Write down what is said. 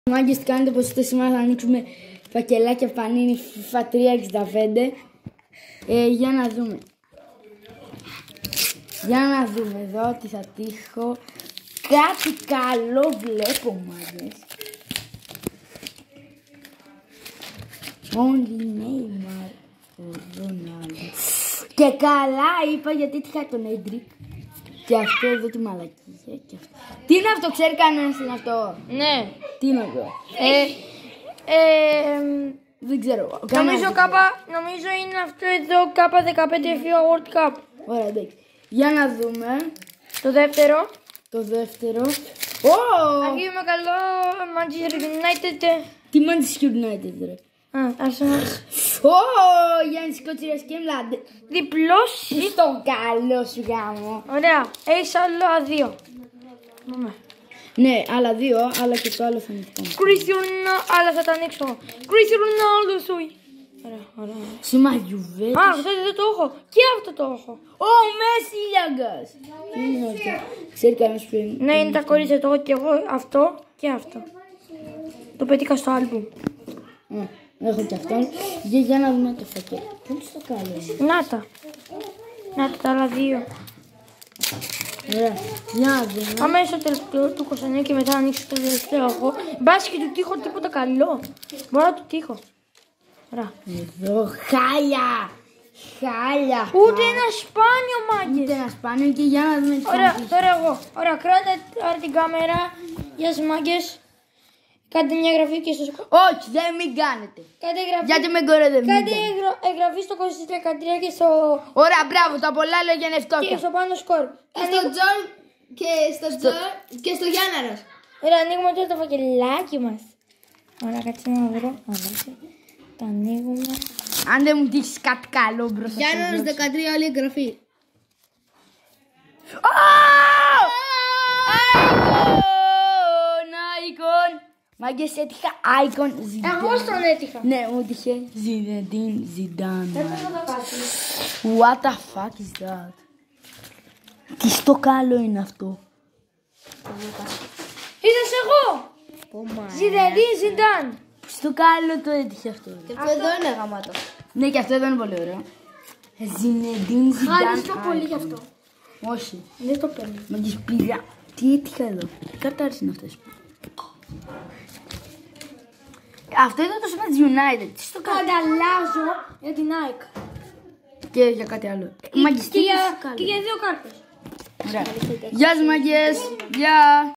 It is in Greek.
Μάγκες, τι κάνετε, πως είστε? Σήμερα θα ανοίξουμε φακελάκια Πανίνι FIFA 365. Για να δούμε. Για να δούμε εδώ τι θα τύχω. Κάτι καλό βλέπω, μάγκες. Only Neymar, Ronaldo. Και καλά είπα, γιατί τύχα τον Έντρικ. Και αυτό εδώ τη μαλακία. Και αυτό. Τι είναι αυτό, ξέρει κανένας τι είναι αυτό? Ναι. Τι είναι αυτό? Δεν ξέρω. Νομίζω είναι αυτό εδώ K15 FIFA World Cup. Ωραία, εντάξει. Για να δούμε. Το δεύτερο. Το δεύτερο. Αρχίζουμε καλό Manchester United. Τι Manchester United, ρε? Arsenal. Γιάννης Κότσιρας και Μλάντε. Διπλός. Στο καλό σου γάμο. Ωραία. Έχεις άλλο δύο. Ναι, άλλα δύο, αλλά και το άλλο θα ανοίξω. Cristiano, αλλά θα τα ανοίξω. Cristiano Ronaldo σου. Ωραία. Σήμα Juventus. Αυτό δεν το έχω. Και αυτό το έχω. Μέση Λιάγκας. Τι είναι αυτό? Ξέρει κανένας που είναι? Ναι, είναι τα κορίτσια, το έχω και εγώ αυτό και αυτό. Το πέτυχα στο άλμπουμ. Έχω και αυτόν. Για να δούμε το φακέλο. Πού είναι στο καλό? Να τα άλλα δύο. Ωραία. Για να δούμε. Πάμε στο τελευταίο του 29 και μετά ανοίξω το τελευταίο εγώ. Μπας και του τύχω τίποτα καλό. Μπορώ να του τύχω. Ωραία. Εδώ χάλια. Ούτε ένα σπάνιο, μάγκες. Ούτε ένα σπάνιο και για να δούμε τι. Ωραία, τώρα εγώ. Ωραία, κράτα τώρα την κάμερα. Γεια σας, μάγκες. Κάντε μια εγγραφή και στο σκορ. Όχι, δεν μην κάνετε. Κάντε εγγραφή. Γιατί με κοροϊδεύετε. Κάντε εγγραφή στο 23 και στο. Ωραία, μπράβο, τα πολλά λόγια είναι φτώχεια. Και στο πάνω σκορ. Και στο Τζον και στο Γιάνναρας. Ωραία, ανοίγουμε τώρα το φακελάκι μας. Ωραία, κάτσε να βρω. Το ανοίγουμε. Αν δεν μου τύχεις κάτι καλό μπροστά. Γιάνναρας 13 όλη εγγραφή. Icon! Μάγκες, έτυχα Icon Zidane. Εγώ στον έτυχα. Ναι, μου έτυχε Zinedine Zidane. What the fuck is that? Τι στο καλό είναι αυτό? Είδες εγώ. Zinedine Zidane. Στο καλό το έτυχε αυτό. Και αυτό εδώ είναι γαμάτο. Ναι, και αυτό εδώ είναι πολύ ωραίο. Zinedine Zidane. Ευχαριστώ πολύ γι' αυτό. Όχι. Δεν το παίρνω. Μάγκες, πήγα. Τι έτυχα εδώ? Τι καρτάρες είναι αυτές? Αυτό ήταν το σήμα της United. Τι στο κάνω? Ανταλλάζω για την ΑΕΚ. Και για κάτι άλλο. Μάγκες, τι Και για δύο κάρτες. Ωραία. Γεια σας, μάγκες. Γεια.